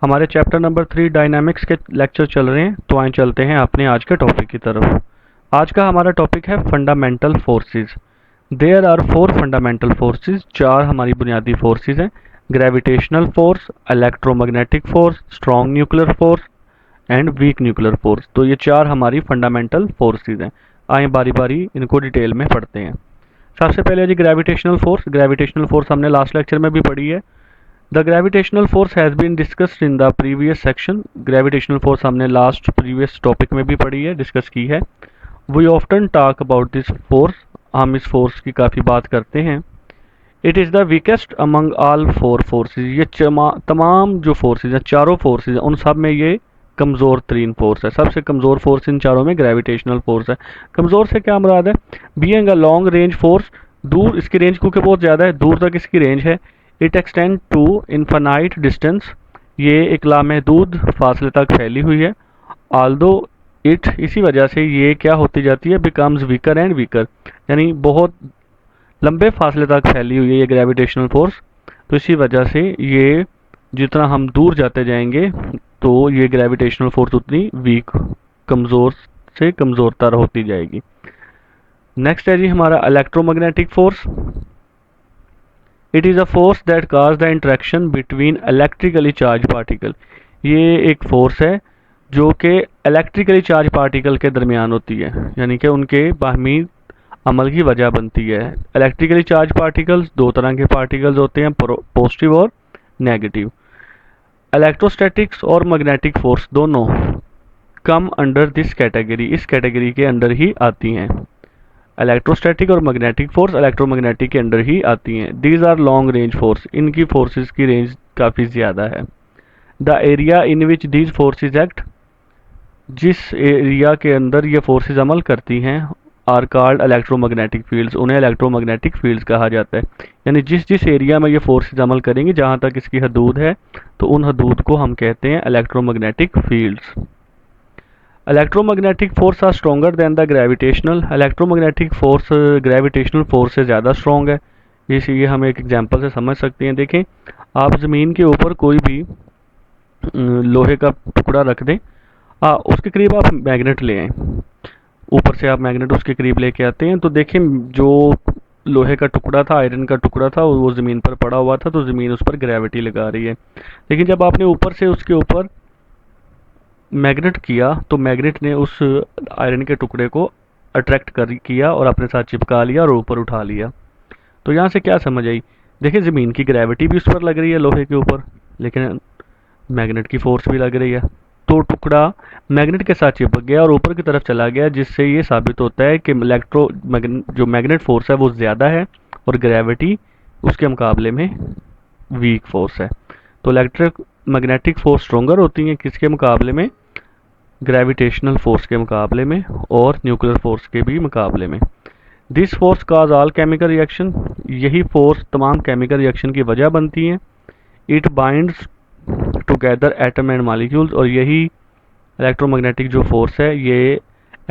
हमारे chapter number 3 dynamics के lecture चल रहे हैं, तो आए चलते हैं अपने आज के टॉपिक की तरफ। आज का हमारा टॉपिक है fundamental forces. There are four fundamental forces, चार हमारी बुनियादी फोर्सेस हैं। Gravitational force, electromagnetic force, strong nuclear force and weak nuclear force. तो ये चार हमारी फंडामेंटल फोर्सेस हैं। आए बारी बारी इनको डिटेल में पढ़ते हैं। सबसे पहले जी ग्रेविटेशनल फोर्स। ग्रेविटेशनल फोर्स हमने लास्ट लेक्चर में भी पढ़ी है। The gravitational force has been discussed in the previous section. Gravitational force हमने लास्ट प्रीवियस टॉपिक में भी पढ़ी है, डिस्कस की है। We often talk about this force. हम इस फोर्स की काफ़ी बात करते हैं। It is the weakest among all four forces. ये तमाम जो फोर्सेज हैं, चारों फोर्सेज हैं, उन सब में ये कमज़ोर तरीन फोर्स है। सबसे कमज़ोर फोर्स इन चारों में ग्रेविटेशनल फोर्स है। कमज़ोर से क्या मुराद है? Being a long range force, दूर इसकी रेंज क्योंकि बहुत ज़्यादा है, दूर तक इसकी रेंज है। It extend to infinite distance, ये एक लामहदूद फासले तक फैली हुई है। आल्दो इट, इसी वजह से ये क्या होती जाती है, बिकम्स वीकर एंड वीकर, यानी बहुत लंबे फासले तक फैली हुई है ये ग्रेविटेशनल फोर्स। तो इसी वजह से ये जितना हम दूर जाते जाएंगे तो ये ग्रेविटेशनल फोर्स उतनी वीक, कमज़ोर से कमज़ोरतर होती जाएगी। नेक्स्ट है जी हमारा electromagnetic force. It is a force that cause the interaction between electrically charge particle. ये एक फोर्स है जो कि इलेक्ट्रिकली चार्ज पार्टिकल के दरमियान होती है, यानी कि उनके बाहमी अमल की वजह बनती है। इलेक्ट्रिकली चार्ज पार्टिकल्स दो तरह के पार्टिकल्स होते हैं, पॉजिटिव और नेगेटिव। इलेक्ट्रोस्टैटिक्स और मैग्नेटिक फोर्स दोनों कम अंडर दिस कैटेगरी, इस कैटेगरी के अंडर ही आती हैं। इलेक्ट्रोस्टैटिक और मैग्नेटिक फोर्स इलेक्ट्रोमैग्नेटिक के अंडर ही आती हैं। These are long range force, इनकी फोर्सेस की रेंज काफ़ी ज़्यादा है। The area in which these forces act, जिस एरिया के अंदर ये फोर्सेज अमल करती हैं, आर कॉल्ड इलेक्ट्रोमैग्नेटिक फील्ड्स, उन्हें इलेक्ट्रोमैग्नेटिक फील्ड्स कहा जाता है। यानी जिस जिस एरिया में ये फोर्सेज अमल करेंगी, जहाँ तक इसकी हदूद है, तो उन हदूद को हम कहते हैं electromagnetic fields. Electromagnetic force are stronger than the gravitational. Electromagnetic force gravitational force से ज़्यादा स्ट्रॉन्ग है। इसलिए हम एक एग्जांपल से समझ सकते हैं। देखें, आप ज़मीन के ऊपर कोई भी लोहे का टुकड़ा रख दें, उसके करीब आप मैग्नेट ले आएँ, ऊपर से आप मैग्नेट उसके करीब लेके आते हैं, तो देखें जो लोहे का टुकड़ा था, आयरन का टुकड़ा था, वो ज़मीन पर पड़ा हुआ था, तो ज़मीन उस पर ग्रेविटी लगा रही है। लेकिन जब आपने ऊपर से उसके ऊपर मैग्नेट किया, तो मैग्नेट ने उस आयरन के टुकड़े को अट्रैक्ट कर किया और अपने साथ चिपका लिया और ऊपर उठा लिया। तो यहाँ से क्या समझ आई? देखिए, ज़मीन की ग्रेविटी भी उस पर लग रही है लोहे के ऊपर, लेकिन मैग्नेट की फोर्स भी लग रही है। तो टुकड़ा मैग्नेट के साथ चिपक गया और ऊपर की तरफ चला गया, जिससे ये साबित होता है कि जो मैग्नेट फोर्स है वो ज़्यादा है और ग्रेविटी उसके मुकाबले में वीक फोर्स है। तो इलेक्ट्रिक मैग्नेटिक फोर्स स्ट्रोंगर होती हैं किसके मुकाबले में? ग्रेविटेशनल फोर्स के मुकाबले में और न्यूक्लियर फोर्स के भी मुकाबले में। This force cause all chemical reaction, यही फोर्स तमाम केमिकल रिएक्शन की वजह बनती हैं। It binds together atom and molecules, और यही इलेक्ट्रोमैग्नेटिक जो फोर्स है ये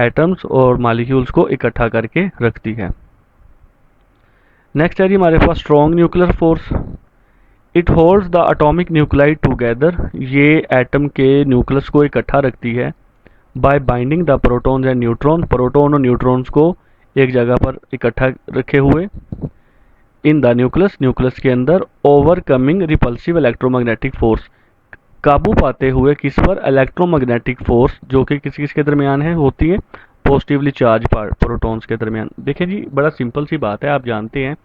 एटम्स और मॉलिक्यूल्स को इकट्ठा करके रखती है। नेक्स्ट है जी हमारे पास strong nuclear force. It holds the atomic nuclei together, ये एटम के न्यूक्लियस को इकट्ठा रखती है। By binding the protons and neutron, proton और न्यूट्रॉन्स को एक जगह पर इकट्ठा रखे हुए इन द न्यूक्लियस, न्यूक्लियस के अंदर। ओवरकमिंग रिपल्सिव इलेक्ट्रोमैग्नेटिक फोर्स, काबू पाते हुए किस पर? इलेक्ट्रोमैग्नेटिक फोर्स, जो कि किस किस के दरमियान है होती है? पॉजिटिवली चार्ज प्रोटॉन्स के दरमियान। देखिए जी, बड़ा सिंपल सी बात है, आप जानते हैं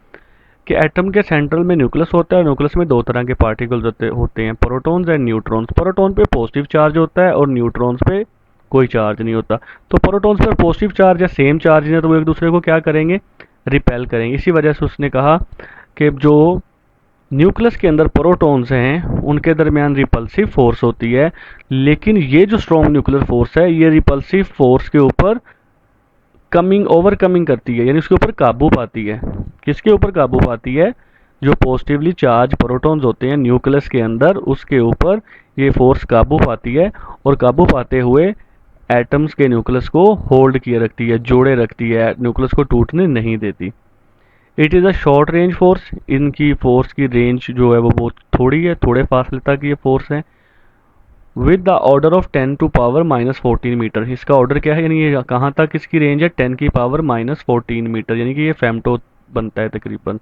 कि एटम के सेंट्रल में न्यूक्लियस होता है, न्यूक्लियस में दो तरह के पार्टिकल्स होते हैं, प्रोटॉन्स एंड न्यूट्रॉन्स। प्रोटॉन पे पॉजिटिव चार्ज होता है और न्यूट्रॉन्स पे कोई चार्ज नहीं होता। तो प्रोटॉन्स पर पॉजिटिव चार्ज या सेम चार्ज है, तो वो एक दूसरे को क्या करेंगे? रिपेल करेंगे। इसी वजह से उसने कहा कि जो न्यूक्लियस के अंदर प्रोटॉन्स हैं उनके दरमियान रिपल्सिव फोर्स होती है, लेकिन ये जो स्ट्रॉन्ग न्यूक्लियर फोर्स है ये रिपल्सिव फोर्स के ऊपर ओवरकमिंग करती है, यानी उसके ऊपर काबू पाती है। किसके ऊपर काबू पाती है? जो पॉजिटिवली चार्ज प्रोटॉन्स होते हैं न्यूक्लियस के अंदर, उसके ऊपर ये फोर्स काबू पाती है और काबू पाते हुए एटम्स के न्यूक्लियस को होल्ड किए रखती है, जोड़े रखती है, न्यूक्लियस को टूटने नहीं देती। It is a short range force, इनकी फोर्स की रेंज जो है वो बहुत थोड़ी है, थोड़े फासले तक ये फोर्स है। With the order of 10 to power -14 metre. इसका ऑर्डर क्या है, यानी ये कहाँ तक इसकी रेंज है, 10 की पावर -14 मीटर, यानी कि ये फेमटो बनता है तकरीबन।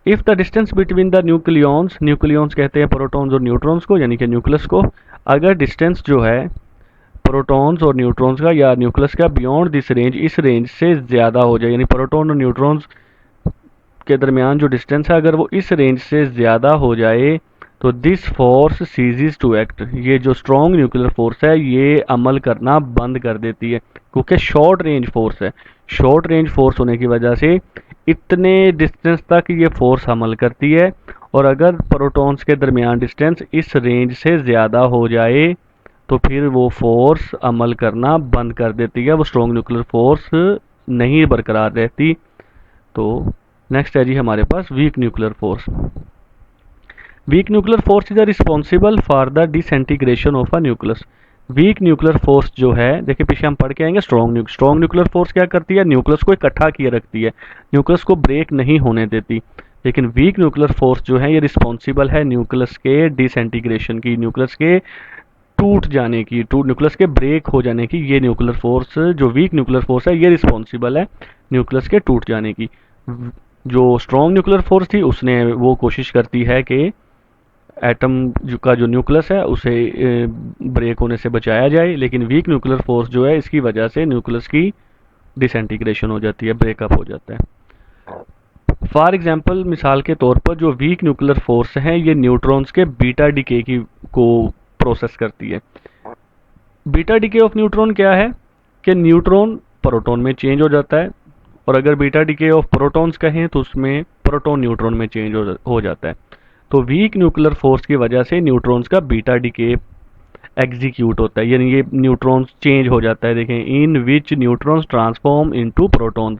If the distance between the nucleons, nucleons कहते हैं प्रोटॉन्स और न्यूट्रॉन्स को, यानी कि न्यूक्लियस को, अगर डिस्टेंस जो है प्रोटॉन्स और न्यूट्रॉन्स का या न्यूक्लियस का बियॉन्ड दिस रेंज, इस रेंज से ज़्यादा हो जाए, यानी प्रोटॉन और न्यूट्रॉन्स के दरमियान जो डिस्टेंस है अगर वो इस रेंज से ज़्यादा हो जाए तो this force ceases to act, ये जो स्ट्रॉन्ग न्यूक्लियर फोर्स है ये अमल करना बंद कर देती है, क्योंकि शॉर्ट रेंज फोर्स है। शॉर्ट रेंज फोर्स होने की वजह से इतने डिस्टेंस तक ये फोर्स अमल करती है, और अगर प्रोटॉन्स के दरमियान डिस्टेंस इस रेंज से ज़्यादा हो जाए तो फिर वो फोर्स अमल करना बंद कर देती है, वो स्ट्रॉन्ग न्यूक्लियर फोर्स नहीं बरकरार रहती। तो नेक्स्ट है जी हमारे पास weak nuclear force. Weak nuclear force is responsible for the disintegration of a nucleus. Weak nuclear force जो है, देखिए पीछे हम पढ़ के आएंगे, स्ट्रॉन्ग न्यूक्लियर फोर्स क्या करती है, न्यूक्लियस को इकट्ठा किए रखती है, न्यूक्लियस को ब्रेक नहीं होने देती। लेकिन वीक न्यूक्लियर फोर्स जो है ये रिस्पॉन्सिबल है न्यूक्लियस के डिसइंटीग्रेशन की, न्यूक्लियस के टूट जाने की, न्यूक्लियस के ब्रेक हो जाने की। ये न्यूक्लियर फोर्स, जो वीक न्यूक्लियर फोर्स है, ये रिस्पॉन्सिबल है न्यूक्लियस के टूट जाने की। जो स्ट्रॉन्ग न्यूक्लियर फोर्स थी उसने वो कोशिश करती है कि एटम का जो न्यूक्लियस है उसे ब्रेक होने से बचाया जाए, लेकिन वीक न्यूक्लियर फोर्स जो है इसकी वजह से न्यूक्लियस की डिसइंटीग्रेशन हो जाती है, ब्रेकअप हो जाता है। फॉर एग्जांपल, मिसाल के तौर पर जो वीक न्यूक्लियर फोर्स है ये न्यूट्रॉन्स के बीटा डिके की को प्रोसेस करती है। बीटा डिके ऑफ न्यूट्रॉन क्या है कि न्यूट्रॉन प्रोटॉन में चेंज हो जाता है, और अगर बीटा डिके ऑफ प्रोटॉन्स कहें तो उसमें प्रोटॉन न्यूट्रॉन में चेंज हो जाता है। तो वीक न्यूक्लियर फोर्स की वजह से न्यूट्रॉन्स का बीटा डिके एग्जीक्यूट होता है, यानी ये न्यूट्रॉन्स चेंज हो जाता है। देखें, इन विच न्यूट्रॉन्स ट्रांसफॉर्म इनटू प्रोटॉन,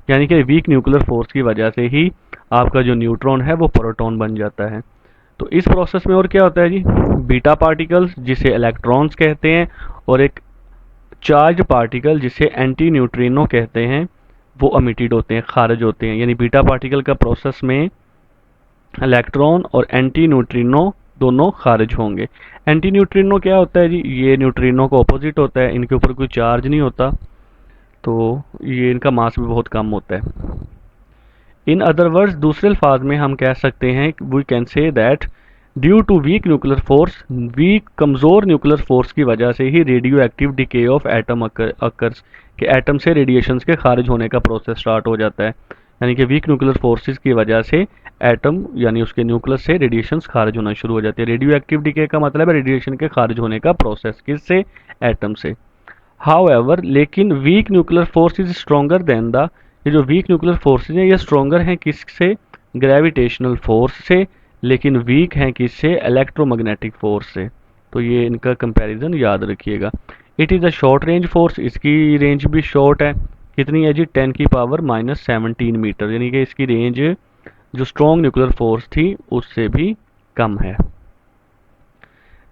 यानी कि वीक न्यूक्लियर फोर्स की वजह से ही आपका जो न्यूट्रॉन है वो प्रोटॉन बन जाता है। तो इस प्रोसेस में और क्या होता है जी, बीटा पार्टिकल्स जिसे इलेक्ट्रॉन्स कहते हैं और एक चार्ज पार्टिकल जिसे एंटी न्यूट्रिनो कहते हैं वो अमिटेड होते हैं, खारिज होते हैं। यानी बीटा पार्टिकल का प्रोसेस में इलेक्ट्रॉन और एंटी न्यूट्रिनो दोनों खारिज होंगे। एंटी न्यूट्रिनो क्या होता है जी, ये न्यूट्रिनो का ऑपोजिट होता है, इनके ऊपर कोई चार्ज नहीं होता, तो ये इनका मास भी बहुत कम होता है। इन अदर वर्ड्स, दूसरे अल्फाज में हम कह सकते हैं, we can say that due to weak nuclear force, weak कमज़ोर न्यूक्लियर फोर्स की वजह से ही radio active decay of atom occurs, के एटम से रेडिएशंस के खारिज होने का प्रोसेस स्टार्ट हो जाता है। यानी कि वीक न्यूक्लियर फोर्सेस की वजह से एटम यानी उसके न्यूक्लियस से रेडिएशंस खारिज होना शुरू हो जाती है। रेडियो एक्टिव डिके का मतलब है रेडिएशन के खारिज होने का प्रोसेस, किससे, एटम से। हाउएवर, लेकिन week nuclear force is stronger than the, ये जो वीक न्यूक्लियर फोर्सेज हैं ये स्ट्रॉन्गर हैं किससे, ग्रेविटेशनल फोर्स से, लेकिन वीक हैं किससे, इलेक्ट्रोमैग्नेटिक फोर्स से। तो ये इनका कंपैरिजन याद रखिएगा। It is a short range force, इसकी रेंज भी शॉर्ट है, कितनी है जी, 10 की पावर -17 मीटर, यानी कि इसकी रेंज जो स्ट्रॉन्ग न्यूक्लियर फोर्स थी उससे भी कम है।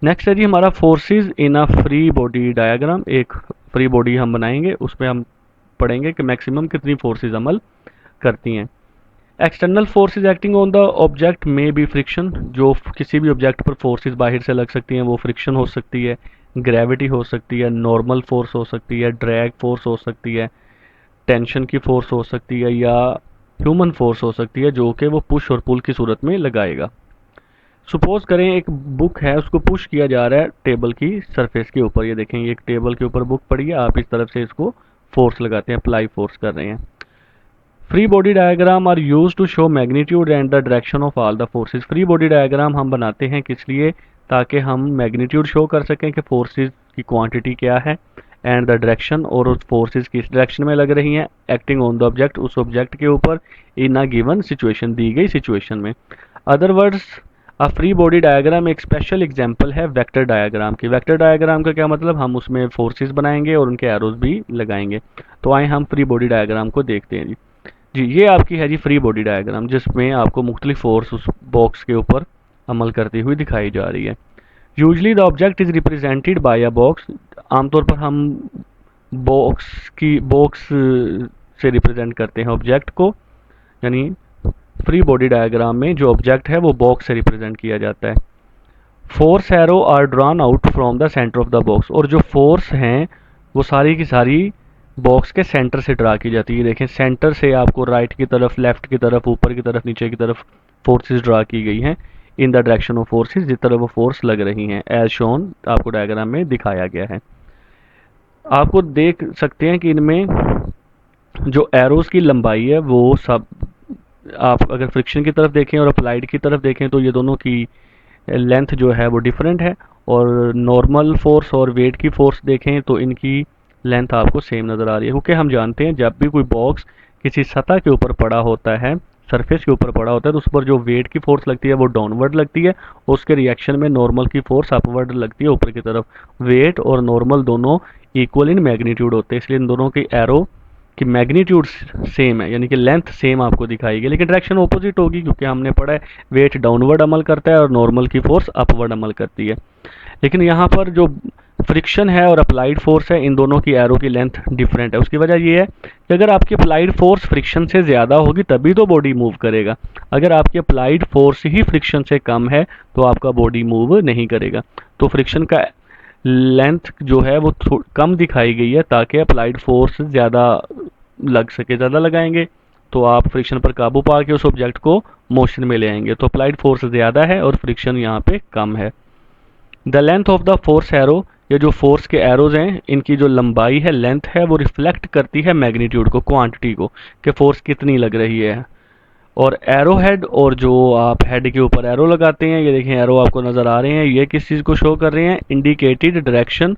नेक्स्ट है जी हमारा forces in a free body diagram. एक फ्री बॉडी हम बनाएंगे, उसमें हम पढ़ेंगे कि मैक्सिमम कितनी फोर्सेस अमल करती हैं। External forces acting on the object में बी फ्रिक्शन, जो किसी भी ऑब्जेक्ट पर फोर्सेस बाहर से लग सकती हैं वो फ्रिक्शन हो सकती है, ग्रेविटी हो सकती है, नॉर्मल फोर्स हो सकती है, ड्रैग फोर्स हो सकती है, टेंशन की फोर्स हो सकती है, या ह्यूमन फोर्स हो सकती है जो कि वो पुश और पुल की सूरत में लगाएगा। सपोज करें एक बुक है, उसको पुश किया जा रहा है टेबल की सरफेस के ऊपर, ये देखें, ये एक टेबल के ऊपर बुक पड़ी है, आप इस तरफ से इसको फोर्स लगाते हैं, अप्लाई फोर्स कर रहे हैं। Free body diagram are use to show magnitude and the direction of all the forces. Free body diagram हम बनाते हैं किस लिए, ताकि हम मैग्नीट्यूड शो कर सकें कि फोर्सेस की क्वांटिटी क्या है, एंड द डायरेक्शन, और उस फोर्सेस किस डायरेक्शन में लग रही हैं, एक्टिंग ऑन द ऑब्जेक्ट, उस ऑब्जेक्ट के ऊपर, इन अ गिवन सिचुएशन, दी गई सिचुएशन में। Other words, a free body diagram एक स्पेशल एग्जांपल है वेक्टर डायग्राम की। वेक्टर डायग्राम का क्या मतलब, हम उसमें फोर्सेस बनाएंगे और उनके एरोज भी लगाएंगे। तो आए हम फ्री बॉडी डायग्राम को देखते हैं जी। जी ये आपकी है जी फ्री बॉडी डायग्राम, जिसमें आपको मुख्तलिफ फोर्स उस बॉक्स के ऊपर अमल करती हुई दिखाई जा रही है। Usually the object is represented by a box, आमतौर पर हम बॉक्स से रिप्रेजेंट करते हैं ऑब्जेक्ट को, यानी फ्री बॉडी डायग्राम में जो ऑब्जेक्ट है वो बॉक्स से रिप्रेजेंट किया जाता है। Force arrow are drawn out from the centre of the box, और जो फोर्स हैं वो सारी की सारी बॉक्स के सेंटर से ड्रा की जाती है। देखें सेंटर से आपको राइट की तरफ, लेफ्ट की तरफ, ऊपर की तरफ, नीचे की तरफ फोर्सेस ड्रा की गई हैं in the direction of forces, जिस तरह वो फोर्स लग रही हैं एज शोन आपको डायग्राम में दिखाया गया है। आपको देख सकते हैं कि इनमें जो एरोस की लंबाई है वो सब, आप अगर फ्रिक्शन की तरफ देखें और अप्लाइड की तरफ देखें तो ये दोनों की लेंथ जो है वो डिफरेंट है, और नॉर्मल फोर्स और वेट की फोर्स देखें तो इनकी लेंथ आपको सेम नज़र आ रही है। क्योंकि हम जानते हैं जब भी कोई बॉक्स किसी सतह के ऊपर पड़ा होता है, सरफेस के ऊपर पड़ा होता है, तो उस पर जो वेट की फोर्स लगती है वो डाउनवर्ड लगती है, उसके रिएक्शन में नॉर्मल की फोर्स अपवर्ड लगती है ऊपर की तरफ। वेट और नॉर्मल दोनों इक्वल इन मैग्नीट्यूड होते हैं, इसलिए इन दोनों की एरो कि मैग्नीट्यूड सेम है, यानी कि लेंथ सेम आपको दिखाएगी, लेकिन डायरेक्शन ऑपोजिट होगी, क्योंकि हमने पढ़ा है वेट डाउनवर्ड अमल करता है और नॉर्मल की फोर्स अपवर्ड अमल करती है। लेकिन यहाँ पर जो फ्रिक्शन है और अप्लाइड फोर्स है, इन दोनों की एरो की लेंथ डिफरेंट है। उसकी वजह ये है कि अगर आपकी अप्लाइड फोर्स फ्रिक्शन से ज़्यादा होगी तभी तो बॉडी मूव करेगा, अगर आपकी अप्लाइड फोर्स ही फ्रिक्शन से कम है तो आपका बॉडी मूव नहीं करेगा। तो फ्रिक्शन का लेंथ जो है वो कम दिखाई गई है ताकि अप्लाइड फोर्स ज़्यादा लग सके, ज़्यादा लगाएंगे तो आप फ्रिक्शन पर काबू पा के उस ऑब्जेक्ट को मोशन में ले आएंगे। तो अप्लाइड फोर्स ज़्यादा है और फ्रिक्शन यहाँ पे कम है। The length of the force arrow, ये जो फोर्स के एरोज हैं इनकी जो लंबाई है, लेंथ है, वो रिफ्लेक्ट करती है मैग्नीट्यूड को, क्वांटिटी को, कि फोर्स कितनी लग रही है। और एरो हेड, और जो आप हेड के ऊपर एरो लगाते हैं, ये देखें एरो आपको नज़र आ रहे हैं, ये किस चीज़ को शो कर रहे हैं, इंडिकेटेड डायरेक्शन,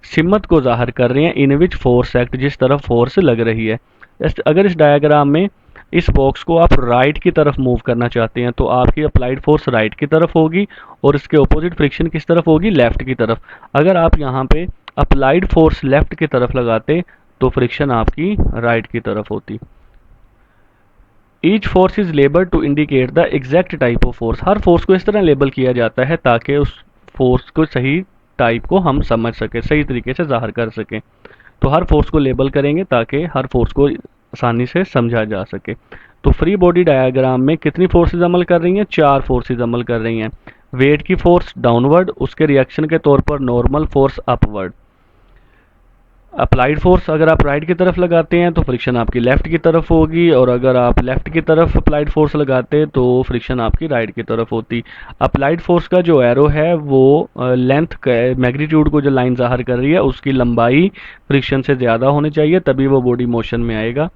सिमत को जाहिर कर रहे हैं, इन विच फोर्स एक्ट, जिस तरफ फोर्स लग रही है। अगर इस डायग्राम में इस बॉक्स को आप राइट की तरफ मूव करना चाहते हैं तो आपकी अप्लाइड फोर्स राइट की तरफ होगी और इसके ऑपोजिट फ्रिक्शन किस तरफ होगी, लेफ्ट की तरफ। अगर आप यहाँ पे अप्लाइड फोर्स लेफ्ट की तरफ लगाते तो फ्रिक्शन आपकी राइट की तरफ होती। Each force is label to indicate the exact type of force, हर फोर्स को इस तरह लेबल किया जाता है ताकि उस फोर्स को सही टाइप को हम समझ सकें, सही तरीके से जाहिर कर सकें। तो हर फोर्स को लेबल करेंगे ताकि हर फोर्स को आसानी से समझा जा सके। तो फ्री बॉडी डायग्राम में कितनी फोर्सेज अमल कर रही हैं, 4 फोर्सेज अमल कर रही हैं। वेट की फोर्स डाउनवर्ड, उसके रिएक्शन के तौर पर normal force upward. Applied force अगर आप राइट की तरफ लगाते हैं तो फ्रिक्शन आपकी लेफ्ट की तरफ होगी, और अगर आप लेफ्ट की तरफ अप्लाइड फोर्स लगाते तो फ्रिक्शन आपकी राइट की तरफ होती। अप्लाइड फोर्स का जो एरो है वो लेंथ मैग्नीट्यूड को जो लाइन जाहिर कर रही है उसकी लंबाई फ्रिक्शन से ज़्यादा होनी चाहिए, तभी वो बॉडी मोशन में आएगा।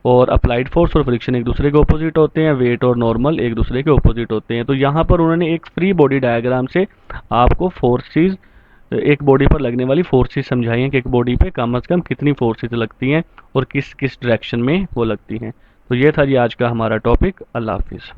और अप्लाइड फोर्स और फ्रिक्शन एक दूसरे के ऑपोजिट होते हैं, वेट और नॉर्मल एक दूसरे के ऑपोजिट होते हैं। तो यहाँ पर उन्होंने एक फ्री बॉडी डायग्राम से आपको फोर्सेस, एक बॉडी पर लगने वाली फोर्सेस समझाई हैं कि एक बॉडी पे कम से कम कितनी फोर्सेस लगती हैं और किस किस डायरेक्शन में वो लगती हैं। तो ये था जी आज का हमारा टॉपिक। अल्लाह हाफिज़।